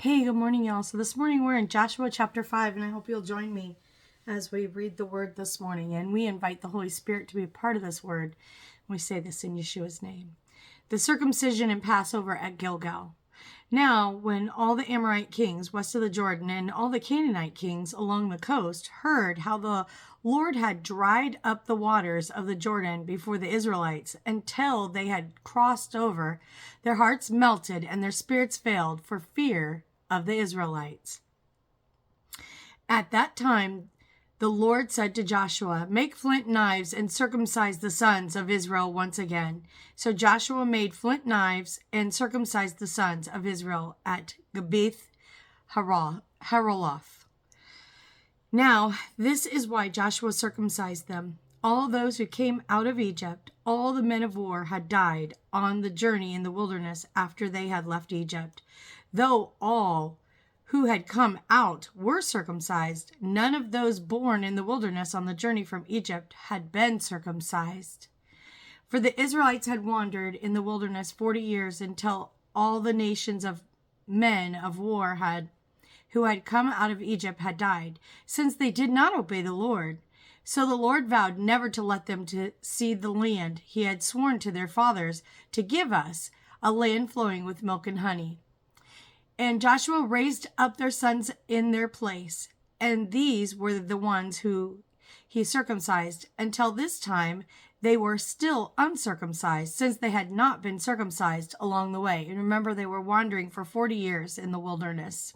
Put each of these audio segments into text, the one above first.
Hey, good morning, y'all. So this morning we're in Joshua chapter 5, and I hope you'll join me as we read the word this morning. And we invite the Holy Spirit to be a part of this word. We say this in Yeshua's name. The circumcision and Passover at Gilgal. Now, when all the Amorite kings west of the Jordan and all the Canaanite kings along the coast heard how the Lord had dried up the waters of the Jordan before the Israelites until they had crossed over, their hearts melted and their spirits failed for fear of the Israelites. At that time, the Lord said to Joshua, "Make flint knives and circumcise the sons of Israel once again." So Joshua made flint knives and circumcised the sons of Israel at Gibeath Haraloth. Now, this is why Joshua circumcised them. All those who came out of Egypt, all the men of war, had died on the journey in the wilderness after they had left Egypt. Though all who had come out were circumcised, none of those born in the wilderness on the journey from Egypt had been circumcised. For the Israelites had wandered in the wilderness 40 years until all the nations of men of war who had come out of Egypt had died, since they did not obey the Lord. So the Lord vowed never to let them to see the land he had sworn to their fathers to give us, a land flowing with milk and honey. And Joshua raised up their sons in their place, and these were the ones who he circumcised. Until this time, they were still uncircumcised, since they had not been circumcised along the way. And remember, they were wandering for 40 years in the wilderness.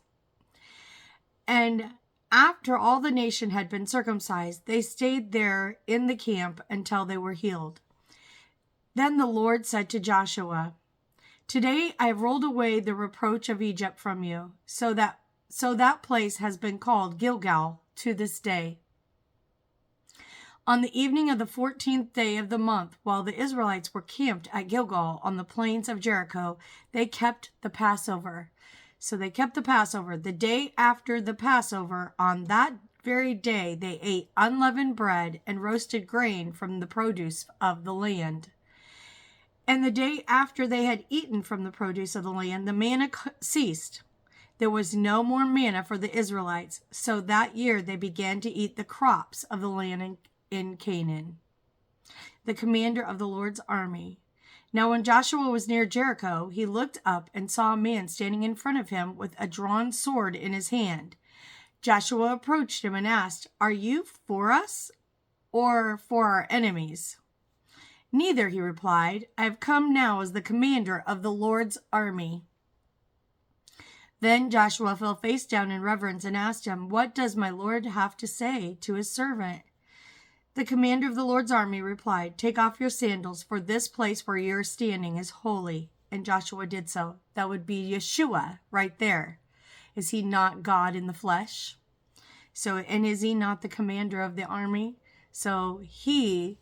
And after all the nation had been circumcised, they stayed there in the camp until they were healed. Then the Lord said to Joshua, "Today I have rolled away the reproach of Egypt from you, so that place has been called Gilgal to this day." On the evening of the 14th day of the month, while the Israelites were camped at Gilgal on the plains of Jericho, they kept the Passover. So they kept the Passover. The day after the Passover, on that very day, they ate unleavened bread and roasted grain from the produce of the land. And the day after they had eaten from the produce of the land, the manna ceased. There was no more manna for the Israelites. So that year they began to eat the crops of the land in Canaan. The commander of the Lord's army. Now when Joshua was near Jericho, he looked up and saw a man standing in front of him with a drawn sword in his hand. Joshua approached him and asked, "Are you for us or for our enemies?" "Neither," he replied. "I have come now as the commander of the Lord's army." Then Joshua fell face down in reverence and asked him, "What does my Lord have to say to his servant?" The commander of the Lord's army replied, "Take off your sandals, for this place where you are standing is holy." And Joshua did so. That would be Yeshua right there. Is he not God in the flesh? And is he not the commander of the army? So he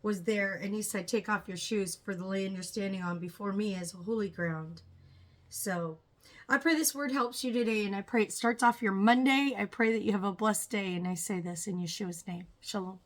was there, and he said, "Take off your shoes, for the land you're standing on before me is holy ground." So I pray this word helps you today, and I pray it starts off your Monday. I pray that you have a blessed day, and I say this in Yeshua's name. Shalom.